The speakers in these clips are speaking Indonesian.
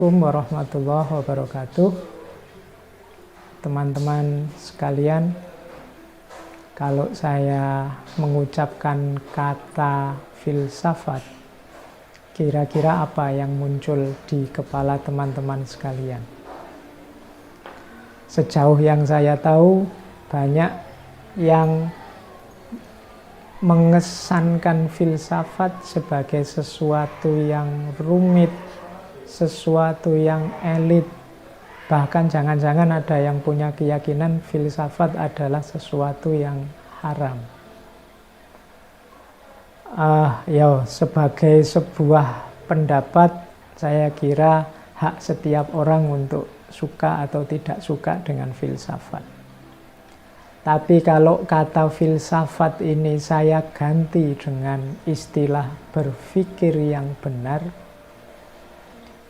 Assalamualaikum warahmatullahi wabarakatuh. Teman-teman sekalian, kalau saya mengucapkan kata filsafat, kira-kira apa yang muncul di kepala teman-teman sekalian? Sejauh yang saya tahu, banyak yang mengesankan filsafat sebagai sesuatu yang rumit, sesuatu yang elit. Bahkan jangan-jangan ada yang punya keyakinan filsafat adalah sesuatu yang haram. Sebagai sebuah pendapat, saya kira hak setiap orang untuk suka atau tidak suka dengan filsafat. Tapi kalau kata filsafat ini saya ganti dengan istilah berpikir yang benar,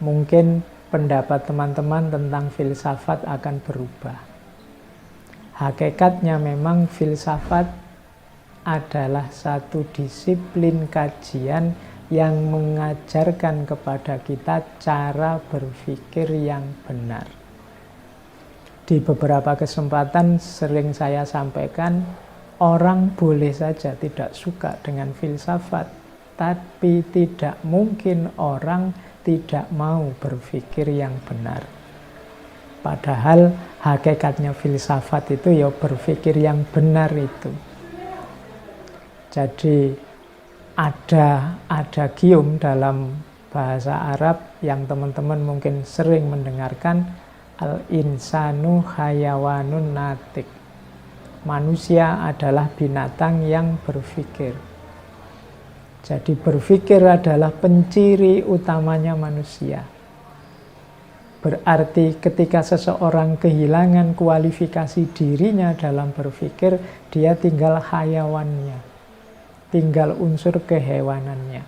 mungkin pendapat teman-teman tentang filsafat akan berubah. Hakikatnya memang filsafat adalah satu disiplin kajian yang mengajarkan kepada kita cara berpikir yang benar. Di beberapa kesempatan sering saya sampaikan, orang boleh saja tidak suka dengan filsafat, tapi tidak mungkin orang tidak mau berpikir yang benar. Padahal hakikatnya filsafat itu ya berpikir yang benar itu. Jadi ada adagium dalam bahasa Arab yang teman-teman mungkin sering mendengarkan, al-insanu hayawanun natik. Manusia adalah binatang yang berpikir. Jadi berpikir adalah penciri utamanya manusia. Berarti ketika seseorang kehilangan kualifikasi dirinya dalam berpikir, dia tinggal hayawannya, tinggal unsur kehewanannya.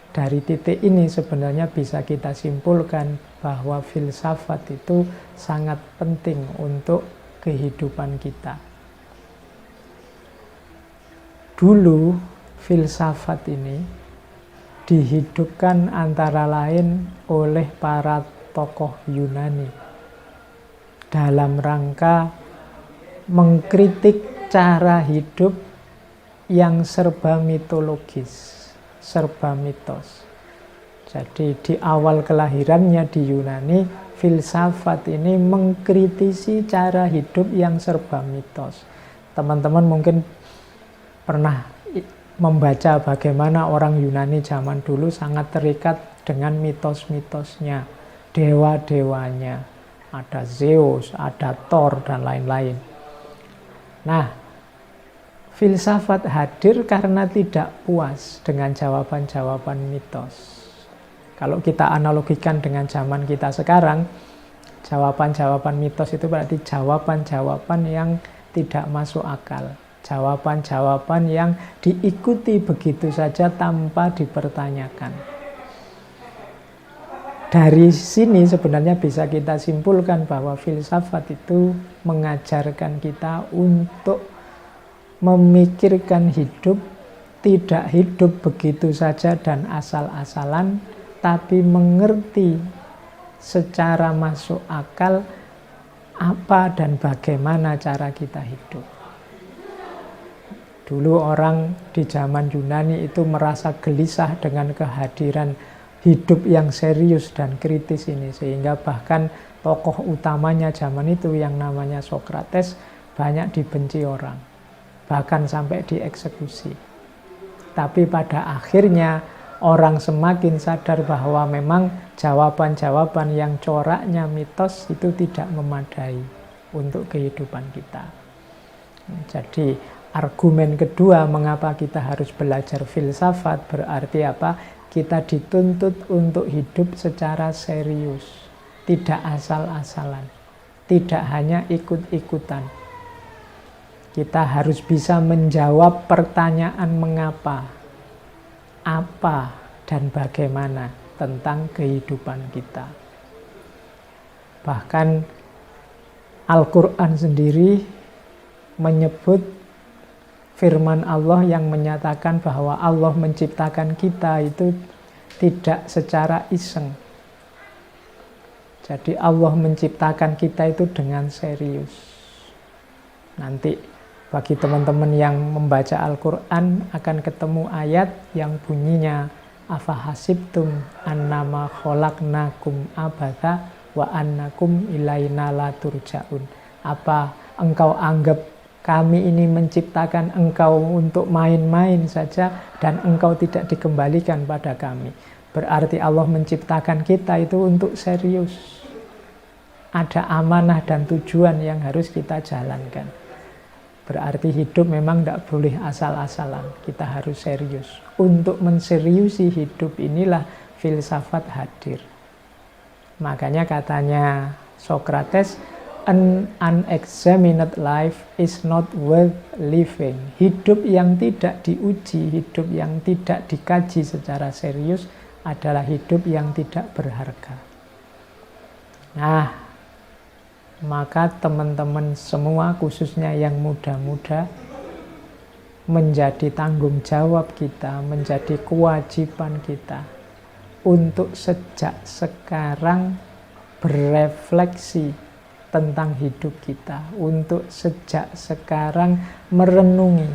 Dari titik ini sebenarnya bisa kita simpulkan bahwa filsafat itu sangat penting untuk kehidupan kita. Dulu filsafat ini dihidupkan antara lain oleh para tokoh Yunani dalam rangka mengkritik cara hidup yang serba mitologis, serba mitos. Jadi di awal kelahirannya di Yunani, filsafat ini mengkritisi cara hidup yang serba mitos. Teman-teman mungkin pernah membaca bagaimana orang Yunani zaman dulu sangat terikat dengan mitos-mitosnya, dewa-dewanya, ada Zeus, ada Thor, dan lain-lain. Nah, filsafat hadir karena tidak puas dengan jawaban-jawaban mitos. Kalau kita analogikan dengan zaman kita sekarang, jawaban-jawaban mitos itu berarti jawaban-jawaban yang tidak masuk akal. Jawaban-jawaban yang diikuti begitu saja tanpa dipertanyakan. Dari sini sebenarnya bisa kita simpulkan bahwa filsafat itu mengajarkan kita untuk memikirkan hidup, tidak hidup begitu saja dan asal-asalan, tapi mengerti secara masuk akal apa dan bagaimana cara kita hidup. Dulu orang di zaman Yunani itu merasa gelisah dengan kehadiran hidup yang serius dan kritis ini. Sehingga bahkan tokoh utamanya zaman itu yang namanya Sokrates banyak dibenci orang. Bahkan sampai dieksekusi. Tapi pada akhirnya orang semakin sadar bahwa memang jawaban-jawaban yang coraknya mitos itu tidak memadai untuk kehidupan kita. Jadi argumen kedua mengapa kita harus belajar filsafat berarti apa? Kita dituntut untuk hidup secara serius, tidak asal-asalan, tidak hanya ikut-ikutan. Kita harus bisa menjawab pertanyaan mengapa, apa, dan bagaimana tentang kehidupan kita. Bahkan Al-Quran sendiri menyebut firman Allah yang menyatakan bahwa Allah menciptakan kita itu tidak secara iseng. Jadi Allah menciptakan kita itu dengan serius. Nanti bagi teman-teman yang membaca Al-Quran akan ketemu ayat yang bunyinya afahasibtum annama khalaqnakum abatha wa annakum ilaina la turja'un. Apa engkau anggap kami ini menciptakan engkau untuk main-main saja dan engkau tidak dikembalikan pada kami? Berarti Allah menciptakan kita itu untuk serius. Ada amanah dan tujuan yang harus kita jalankan. Berarti hidup memang tidak boleh asal-asalan. Kita harus serius. Untuk menseriusi hidup inilah filsafat hadir. Makanya katanya Socrates, an unexamined life is not worth living. Hidup yang tidak diuji, hidup yang tidak dikaji secara serius adalah hidup yang tidak berharga. Nah, maka teman-teman semua, khususnya yang muda-muda, menjadi tanggung jawab kita, menjadi kewajiban kita untuk sejak sekarang berefleksi tentang hidup kita, untuk sejak sekarang merenungi,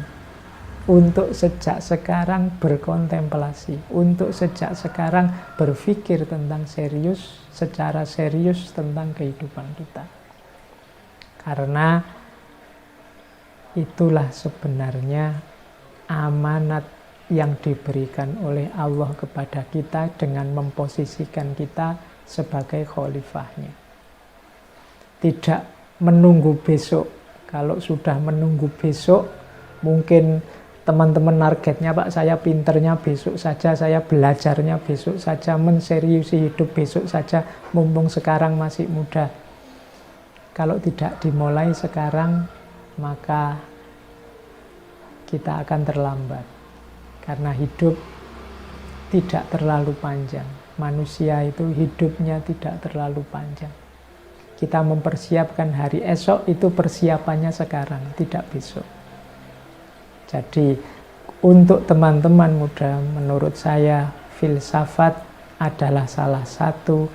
untuk sejak sekarang berkontemplasi, untuk sejak sekarang berpikir tentang serius, secara serius tentang kehidupan kita. Karena itulah sebenarnya amanat yang diberikan oleh Allah kepada kita dengan memposisikan kita sebagai khalifahnya. Tidak menunggu besok. Kalau sudah menunggu besok, mungkin teman-teman targetnya, Pak, saya pinternya besok saja, saya belajarnya besok saja, menseriusi hidup besok saja, mumpung sekarang masih muda. Kalau tidak dimulai sekarang, maka kita akan terlambat. Karena hidup tidak terlalu panjang. Manusia itu hidupnya tidak terlalu panjang. Kita mempersiapkan hari esok, itu persiapannya sekarang, tidak besok. Jadi untuk teman-teman muda, menurut saya filsafat adalah salah satu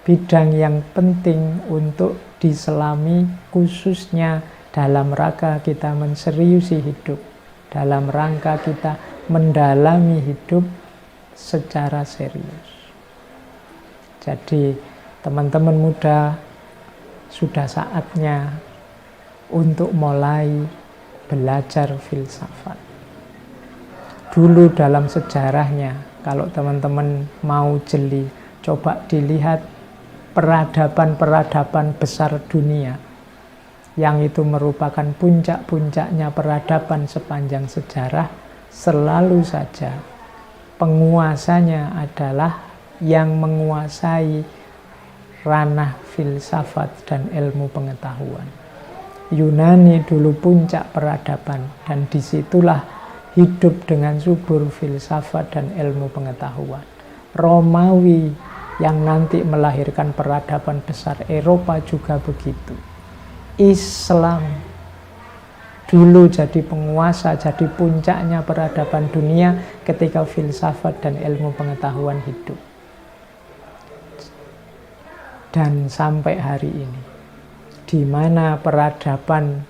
bidang yang penting untuk diselami, khususnya dalam rangka kita menseriusi hidup, dalam rangka kita mendalami hidup secara serius. Jadi teman-teman muda, sudah saatnya untuk mulai belajar filsafat. Dulu dalam sejarahnya, kalau teman-teman mau jeli, coba dilihat peradaban-peradaban besar dunia, yang itu merupakan puncak-puncaknya peradaban sepanjang sejarah, selalu saja penguasanya adalah yang menguasai ranah filsafat dan ilmu pengetahuan. Yunani dulu puncak peradaban, dan disitulah hidup dengan subur filsafat dan ilmu pengetahuan. Romawi yang nanti melahirkan peradaban besar Eropa juga begitu. Islam dulu jadi penguasa, jadi puncaknya peradaban dunia ketika filsafat dan ilmu pengetahuan hidup. Dan sampai hari ini, di mana peradaban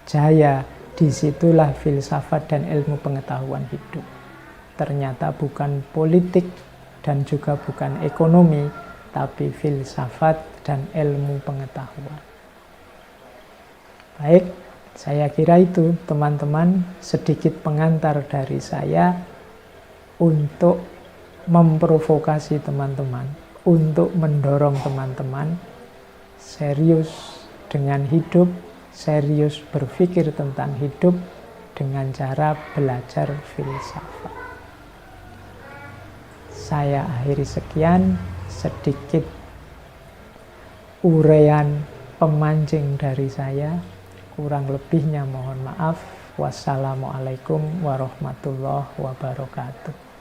jaya, disitulah filsafat dan ilmu pengetahuan hidup. Ternyata bukan politik dan juga bukan ekonomi, tapi filsafat dan ilmu pengetahuan. Baik, saya kira itu teman-teman sedikit pengantar dari saya untuk memprovokasi teman-teman, untuk mendorong teman-teman serius dengan hidup, serius berpikir tentang hidup dengan cara belajar filsafat. Saya akhiri sekian, sedikit uraian pemancing dari saya. Kurang lebihnya mohon maaf. Wassalamualaikum warahmatullahi wabarakatuh.